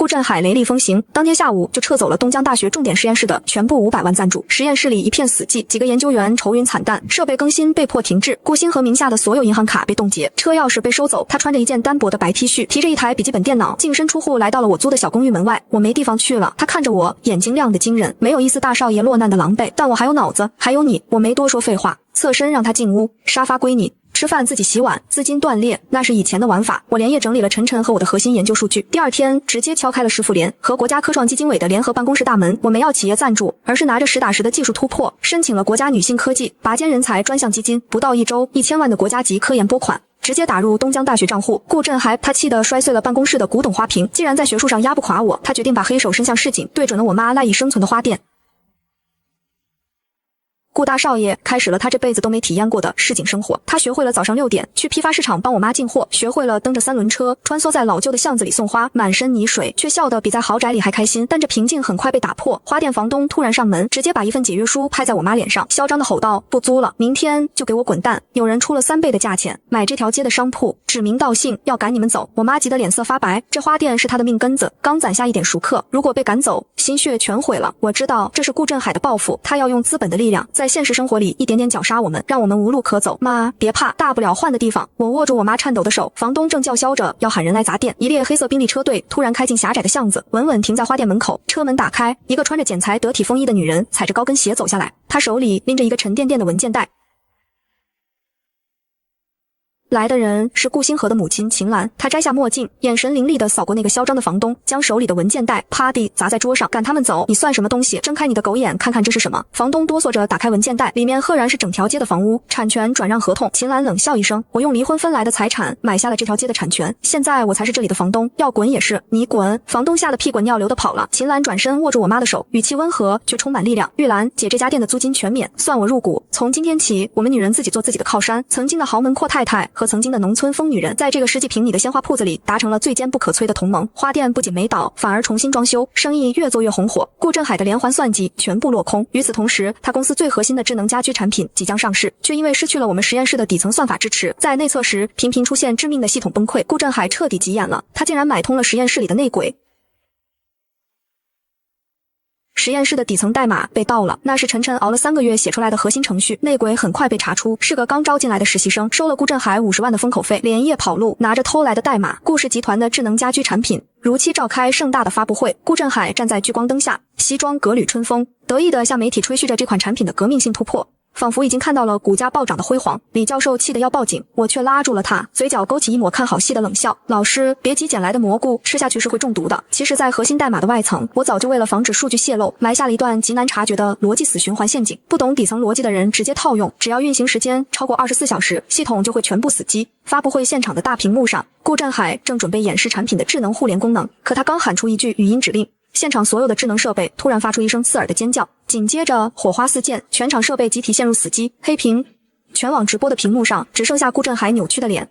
顾振海雷厉风行，当天下午就撤走了东江大学重点实验室的全部500万赞助，实验室里一片死寂，几个研究员愁云惨淡，设备更新被迫停滞，顾星河名下的所有银行卡被冻结，车钥匙被收走。他穿着一件单薄的白 T 恤，提着一台笔记本电脑，净身出户来到了我租的小公寓门外。我没地方去了，他看着我，眼睛亮得惊人，没有一丝大少爷落难的狼狈，但我还有脑子，还有你。我没多说废话，侧身让他进屋，沙发归你。吃饭自己洗碗，资金断裂，那是以前的玩法。我连夜整理了晨晨和我的核心研究数据，第二天直接敲开了市妇联和国家科创基金委的联合办公室大门。我没要企业赞助，而是拿着实打实的技术突破，申请了国家女性科技拔尖人才专项基金，不到1周，1000万的国家级科研拨款直接打入东江大学账户。顾振海他气得摔碎了办公室的古董花瓶，既然在学术上压不垮我，他决定把黑手伸向市井，对准了我妈赖以生存的花店。顾大少爷开始了他这辈子都没体验过的市井生活，他学会了早上6点去批发市场帮我妈进货，学会了蹬着3轮车穿梭在老旧的巷子里送花，满身泥水却笑得比在豪宅里还开心。但这平静很快被打破，花店房东突然上门，直接把一份解约书拍在我妈脸上，嚣张地吼道：不租了，明天就给我滚蛋！有人出了3倍的价钱买这条街的商铺，指名道姓要赶你们走。我妈急得脸色发白，这花店是她的命根子，刚攒下一点熟客，如果被赶走，心血全毁了。我知道这是顾振海的报复，他要用资本的力量在现实生活里一点点绞杀我们，让我们无路可走。妈，别怕，大不了换个地方。我握住我妈颤抖的手，房东正叫嚣着要喊人来砸店。一列黑色宾利车队突然开进狭窄的巷子，稳稳停在花店门口。车门打开，一个穿着剪裁得体风衣的女人踩着高跟鞋走下来，她手里拎着一个沉甸甸的文件袋。来的人是顾星河的母亲秦岚，她摘下墨镜，眼神凌厉地扫过那个嚣张的房东，将手里的文件袋啪地砸在桌上。赶他们走，你算什么东西？睁开你的狗眼看看这是什么。房东哆嗦着打开文件袋，里面赫然是整条街的房屋产权转让合同。秦岚冷笑一声，我用离婚分来的财产买下了这条街的产权，现在我才是这里的房东，要滚也是你滚。房东吓得屁滚尿流的跑了。秦岚转身握住我妈的手，语气温和却充满力量，玉兰姐，这家店的租金全免，算我入股，从今天起我们女人自己做自己的靠山。曾经的豪门阔太太和曾经的农村疯女人在这个10几平米的鲜花铺子里达成了最坚不可摧的同盟，花店不仅没倒，反而重新装修，生意越做越红火。顾振海的连环算计全部落空。与此同时，他公司最核心的智能家居产品即将上市，却因为失去了我们实验室的底层算法支持，在内测时频频出现致命的系统崩溃。顾振海彻底急眼了，他竟然买通了实验室里的内鬼。实验室的底层代码被盗了，那是晨晨熬了3个月写出来的核心程序。内鬼很快被查出，是个刚招进来的实习生，收了顾振海50万的封口费，连夜跑路，拿着偷来的代码。顾氏集团的智能家居产品如期召开盛大的发布会，顾振海站在聚光灯下，西装革履春风，得意地向媒体吹嘘着这款产品的革命性突破，仿佛已经看到了股价暴涨的辉煌。李教授气得要报警，我却拉住了他，嘴角勾起一抹看好戏的冷笑。老师，别急，捡来的蘑菇吃下去是会中毒的。其实在核心代码的外层，我早就为了防止数据泄露，埋下了一段极难察觉的逻辑死循环陷阱，不懂底层逻辑的人直接套用，只要运行时间超过24小时，系统就会全部死机。发布会现场的大屏幕上，顾振海正准备演示产品的智能互联功能，可他刚喊出一句语音指令，现场所有的智能设备突然发出一声刺耳的尖叫，紧接着火花四溅，全场设备集体陷入死机。黑屏，全网直播的屏幕上只剩下顾振海扭曲的脸。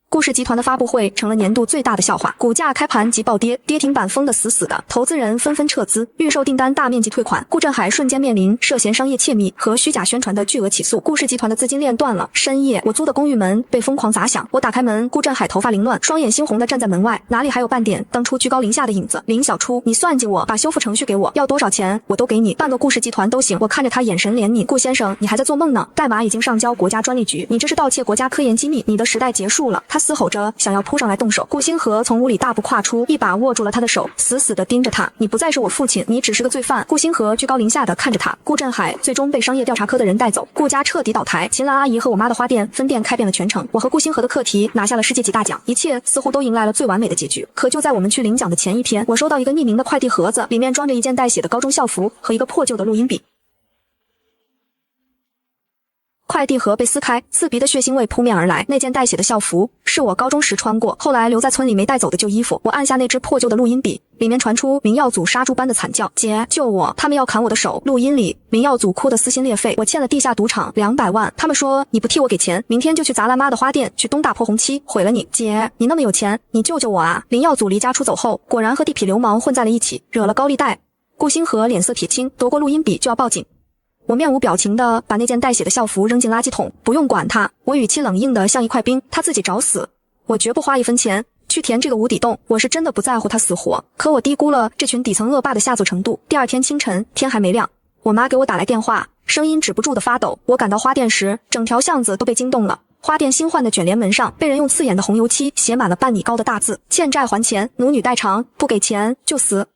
顾氏集团的发布会成了年度最大的笑话，股价开盘即暴跌，跌停板封得死死的，投资人纷纷撤资，预售订单大面积退款。顾振海瞬间面临涉嫌商业窃密和虚假宣传的巨额起诉，顾氏集团的资金链断了。深夜，我租的公寓门被疯狂砸响，我打开门，顾振海头发凌乱，双眼猩红的站在门外，哪里还有半点当初居高临下的影子。林小初，你算计我，把修复程序给我，要多少钱我都给你，半个顾氏集团都行。我看着他眼神怜悯，顾先生，你还在做梦呢，代码已经上交国家专利局，你这是盗窃国家科研机密，你的时代结束了。他嘶吼着想要扑上来动手，顾星河从屋里大步跨出，一把握住了他的手，死死地盯着他。你不再是我父亲，你只是个罪犯。顾星河居高临下地看着他。顾振海最终被商业调查科的人带走，顾家彻底倒台。秦岚阿姨和我妈的花店分店开遍了全城，我和顾星河的课题拿下了世界级大奖，一切似乎都迎来了最完美的结局。可就在我们去领奖的前一天，我收到一个匿名的快递盒子，里面装着一件带血的高中校服和一个破旧的录音笔。快递盒被撕开，刺鼻的血腥味扑面而来。那件带血的校服是我高中时穿过，后来留在村里没带走的旧衣服。我按下那只破旧的录音笔，里面传出民药组杀猪般的惨叫：姐，救我，他们要砍我的手。录音里民药组哭得撕心裂肺，我欠了地下赌场200万，他们说你不替我给钱，明天就去砸烂妈的花店，去东大破红漆，毁了你。姐，你那么有钱，你救救我啊。林药组离家出走后，果然和地痞流氓混在了一起，惹了高利贷。顾星河脸色铁青，夺过录音笔就要报警。我面无表情地把那件带血的校服扔进垃圾桶，不用管他。我语气冷硬得像一块冰，他自己找死，我绝不花1分钱去填这个无底洞。我是真的不在乎他死活，可我低估了这群底层恶霸的下作程度。第二天清晨，天还没亮，我妈给我打来电话，声音止不住的发抖。我赶到花店时，整条巷子都被惊动了。花店新换的卷帘门上被人用刺眼的红油漆写满了半米高的大字：欠债还钱，奴女代偿，不给钱就死。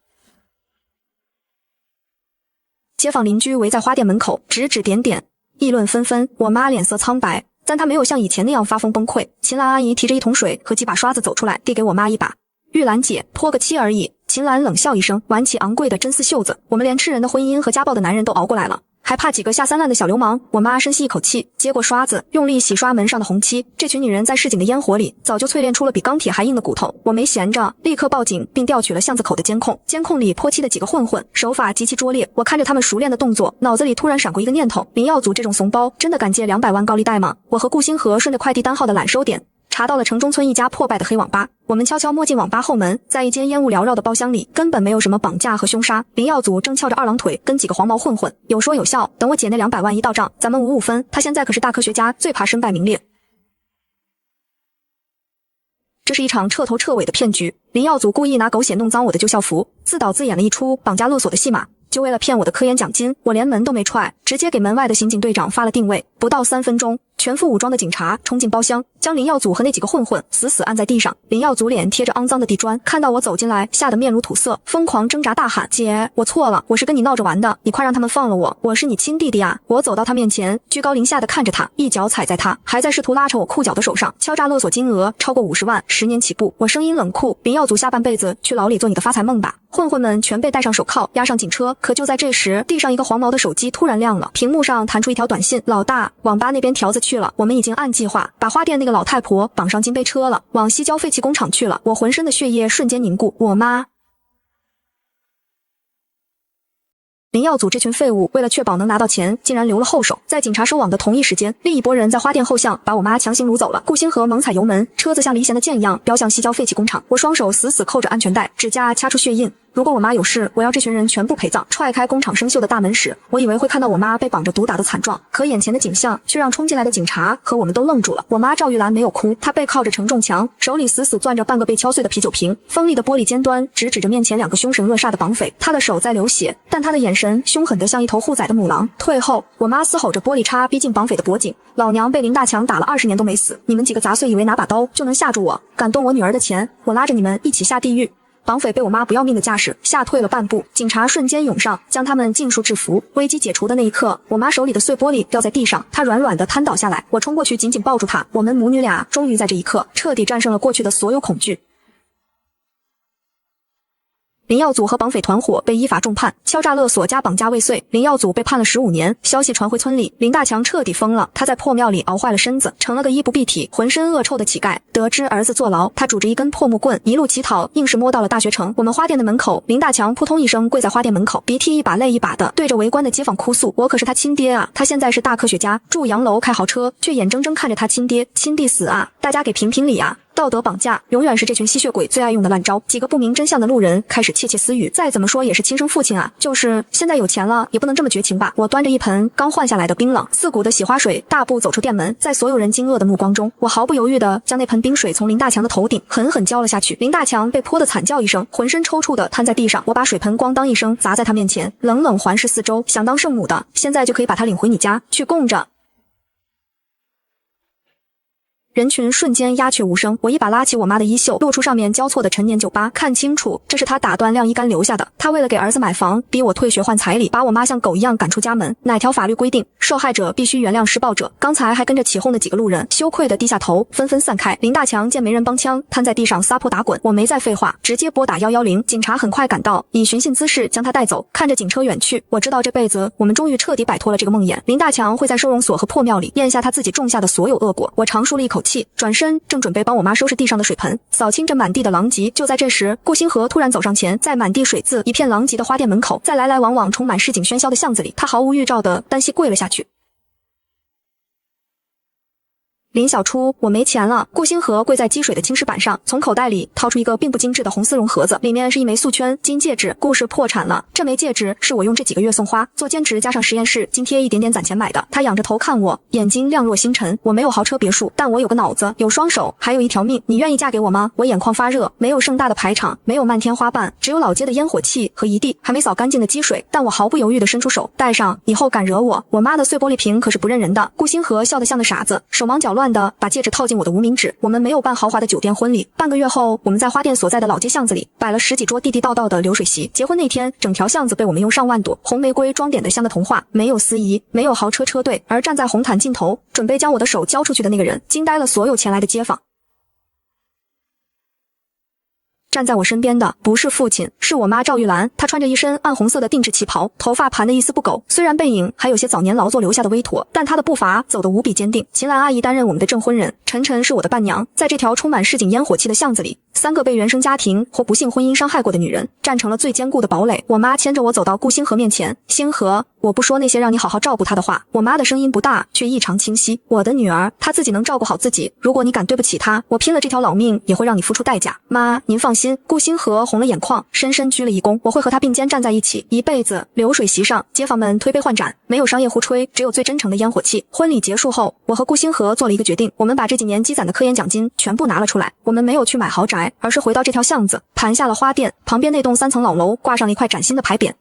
街坊邻居围在花店门口指指点点，议论纷纷。我妈脸色苍白，但她没有像以前那样发疯崩溃。秦岚阿姨提着一桶水和几把刷子走出来，递给我妈一把。玉兰姐，泼个漆而已。秦岚冷笑一声，挽起昂贵的真丝袖子。我们连吃人的婚姻和家暴的男人都熬过来了，还怕几个下三滥的小流氓？我妈深吸一口气，接过刷子，用力洗刷门上的红漆。这群女人在市井的烟火里，早就淬炼出了比钢铁还硬的骨头。我没闲着，立刻报警，并调取了巷子口的监控。监控里泼漆的几个混混，手法极其拙劣。我看着他们熟练的动作，脑子里突然闪过一个念头：林耀祖这种怂包，真的敢借200万高利贷吗？我和顾星河顺着快递单号的揽收点，查到了城中村一家破败的黑网吧。我们悄悄摸进网吧后门，在一间烟雾缭绕的包厢里，根本没有什么绑架和凶杀。林耀祖正翘着二郎腿跟几个黄毛混混有说有笑，等我姐那200万一到账，咱们5-5分。他现在可是大科学家，最怕身败名裂。这是一场彻头彻尾的骗局。林耀祖故意拿狗血弄脏我的旧校服，自导自演了一出绑架勒索的戏码。就为了骗我的科研奖金，我连门都没踹，直接给门外的刑警队长发了定位。不到3分钟，全副武装的警察冲进包厢，将林耀祖和那几个混混死死按在地上。林耀祖脸贴着肮脏的地砖，看到我走进来，吓得面如土色，疯狂挣扎大喊：姐，我错了，我是跟你闹着玩的，你快让他们放了我，我是你亲弟弟啊！我走到他面前，居高临下的看着他，一脚踩在他还在试图拉扯我裤脚的手上，敲诈勒索金额超过50万，10年起步。我声音冷酷：林耀祖下半辈子去牢里做你的发财梦吧！混混们全被戴上手铐，押上警车。可就在这时，地上一个黄毛的手机突然亮了，屏幕上弹出一条短信：老大，网吧那边条子去了，我们已经按计划把花店那个老太婆绑上金杯车了，往西郊废弃工厂去了。我浑身的血液瞬间凝固。我妈。林耀祖这群废物为了确保能拿到钱，竟然留了后手。在警察收网的同一时间，另一拨人在花店后巷把我妈强行掳走了。顾星河猛踩油门，车子像离弦的箭一样飙向西郊废弃工厂。我双手死死扣着安全带，指甲掐出血印。如果我妈有事，我要这群人全部陪葬。踹开工厂生锈的大门时，我以为会看到我妈被绑着毒打的惨状，可眼前的景象却让冲进来的警察和我们都愣住了。我妈赵玉兰没有哭，她背靠着承重墙，手里死死攥着半个被敲碎的啤酒瓶，锋利的玻璃尖端直指着面前2个凶神恶煞的绑匪。她的手在流血，但她的眼神凶狠得像一头护崽的母狼。退后！我妈嘶吼着，玻璃叉逼近绑匪的脖颈。老娘被林大强打了20年都没死，你们几个杂碎以为拿把刀就能吓住我？敢动我女儿的钱，我拉着你们一起下地狱！绑匪被我妈不要命的架势吓退了半步，警察瞬间涌上，将他们尽数制服。危机解除的那一刻，我妈手里的碎玻璃掉在地上，她软软的瘫倒下来。我冲过去紧紧抱住她，我们母女俩终于在这一刻彻底战胜了过去的所有恐惧。林耀祖和绑匪团伙被依法重判，敲诈勒索加绑架未遂。林耀祖被判了15年。消息传回村里，林大强彻底疯了，他在破庙里熬坏了身子，成了个衣不蔽体、浑身恶臭的乞丐。得知儿子坐牢，他拄着一根破木棍，一路乞讨，硬是摸到了大学城。我们花店的门口，林大强扑通一声跪在花店门口，鼻涕一把泪一把的对着围观的街坊哭诉：我可是他亲爹啊！他现在是大科学家，住洋楼开豪车，却眼睁睁看着他亲爹亲弟死啊！大家给评评理啊！道德绑架永远是这群吸血鬼最爱用的烂招。几个不明真相的路人开始窃窃私语，再怎么说也是亲生父亲啊，就是现在有钱了也不能这么绝情吧。我端着一盆刚换下来的冰冷刺骨的洗花水，大步走出店门，在所有人惊愕的目光中，我毫不犹豫地将那盆冰水从林大强的头顶狠狠浇了下去。林大强被泼得惨叫一声，浑身抽搐地瘫在地上。我把水盆咣当一声砸在他面前，冷冷环视四周，想当圣母的现在就可以把他领回你家去供着。人群瞬间鸦雀无声，我一把拉起我妈的衣袖，露出上面交错的陈年酒疤，看清楚，这是她打断晾衣杆留下的。她为了给儿子买房，逼我退学换彩礼，把我妈像狗一样赶出家门。哪条法律规定受害者必须原谅施暴者？刚才还跟着起哄的几个路人羞愧的低下头，纷纷散开。林大强见没人帮腔，瘫在地上撒泼打滚。我没再废话，直接拨打110。警察很快赶到，以寻衅滋事将他带走。看着警车远去，我知道这辈子我们终于彻底摆脱了这个梦魇。林大强会在收容所和破庙里咽下他自己种下的所有恶果。我长舒了一口气，转身正准备帮我妈收拾地上的水盆，扫清这满地的狼藉。就在这时，顾星河突然走上前，在满地水渍一片狼藉的花店门口，在来来往往充满市井喧嚣的巷子里，他毫无预兆地单膝跪了下去。林小初，我没钱了。顾星河跪在积水的青石板上，从口袋里掏出一个并不精致的红丝绒盒子，里面是一枚素圈金戒指。顾氏破产了，这枚戒指是我用这几个月送花、做兼职加上实验室津贴一点点攒钱买的。他仰着头看我，眼睛亮若星辰。我没有豪车别墅，但我有个脑子，有双手，还有一条命。你愿意嫁给我吗？我眼眶发热，没有盛大的排场，没有漫天花瓣，只有老街的烟火气和一地还没扫干净的积水。但我毫不犹豫地伸出手，戴上，以后敢惹我，我妈的碎玻璃瓶可是不认人的。顾星河笑得像个傻子，手忙脚乱地把戒指套进我的无名指。我们没有办豪华的酒店婚礼，半个月后，我们在花店所在的老街巷子里摆了10几桌地地道道的流水席。结婚那天，整条巷子被我们用上万朵红玫瑰装点得像个童话，没有司仪，没有豪车车队，而站在红毯尽头，准备将我的手交出去的那个人，惊呆了所有前来的街坊。站在我身边的不是父亲，是我妈赵玉兰。她穿着一身暗红色的定制旗袍，头发盘得一丝不苟。虽然背影还有些早年劳作留下的微驼，但她的步伐走得无比坚定。秦岚阿姨担任我们的证婚人，晨晨是我的伴娘。在这条充满市井烟火气的巷子里，3个被原生家庭或不幸婚姻伤害过的女人站成了最坚固的堡垒。我妈牵着我走到顾星河面前，星河，我不说那些让你好好照顾她的话。我妈的声音不大，却异常清晰。我的女儿，她自己能照顾好自己。如果你敢对不起她，我拼了这条老命也会让你付出代价。妈，您放心。顾星河红了眼眶，深深鞠了一躬。我会和她并肩站在一起，一辈子。流水席上，街坊们推杯换盏，没有商业互吹，只有最真诚的烟火气。婚礼结束后，我和顾星河做了一个决定，我们把这几年积攒的科研奖金全部拿了出来。我们没有去买豪宅，而是回到这条巷子，盘下了花店，旁边那栋3层老楼挂上了一块崭新的牌匾。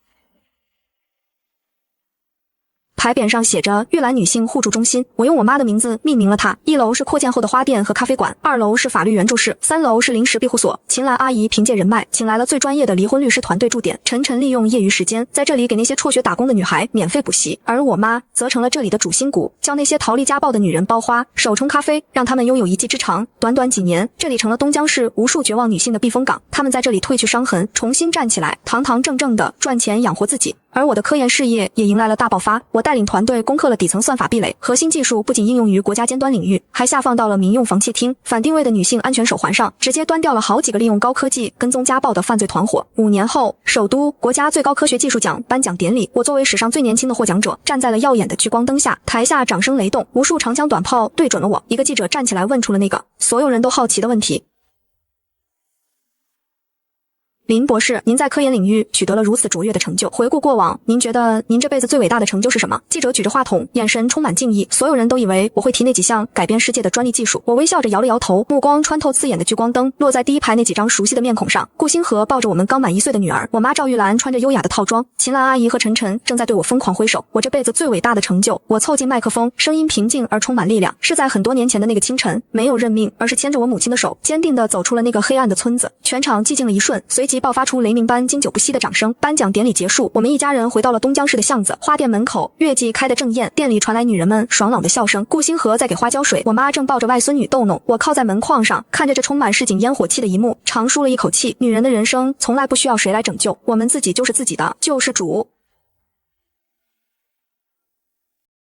牌匾上写着玉兰女性互助中心，我用我妈的名字命名了它。1楼是扩建后的花店和咖啡馆，2楼是法律援助室，3楼是临时庇护所。秦岚阿姨凭借人脉，请来了最专业的离婚律师团队驻点。晨晨利用业余时间，在这里给那些辍学打工的女孩免费补习，而我妈则成了这里的主心骨，教那些逃离家暴的女人包花、手冲咖啡，让她们拥有一技之长。短短几年，这里成了东江市无数绝望女性的避风港，她们在这里褪去伤痕，重新站起来，堂堂正正的赚钱养活自己。而我的科研事业也迎来了大爆发，我带领团队攻克了底层算法壁垒，核心技术不仅应用于国家尖端领域，还下放到了民用房窃听、反定位的女性安全手环上，直接端掉了好几个利用高科技跟踪家暴的犯罪团伙。5年后，首都国家最高科学技术奖颁奖典礼，我作为史上最年轻的获奖者，站在了耀眼的聚光灯下，台下掌声雷动，无数长枪短炮对准了我。一个记者站起来问出了那个所有人都好奇的问题：林博士，您在科研领域取得了如此卓越的成就，回顾过往，您觉得您这辈子最伟大的成就是什么？记者举着话筒，眼神充满敬意。所有人都以为我会提那几项改变世界的专利技术，我微笑着摇了摇头，目光穿透刺眼的聚光灯，落在第一排那几张熟悉的面孔上。顾星河抱着我们刚满1岁的女儿，我妈赵玉兰穿着优雅的套装，秦岚阿姨和晨晨正在对我疯狂挥手。我这辈子最伟大的成就，我凑近麦克风，声音平静而充满力量，是在很多年前的那个清晨，没有认命，而是牵着我母亲的手，坚定地走出了那个黑暗的村子。全场寂静了一瞬，随即爆发出雷鸣般经久不息的掌声。颁奖典礼结束，我们一家人回到了东江市的巷子，花店门口月季开得正艳，店里传来女人们爽朗的笑声。顾星河在给花浇水，我妈正抱着外孙女逗弄。我靠在门框上，看着这充满市井烟火气的一幕，长舒了一口气。女人的人生从来不需要谁来拯救，我们自己就是自己的救世主。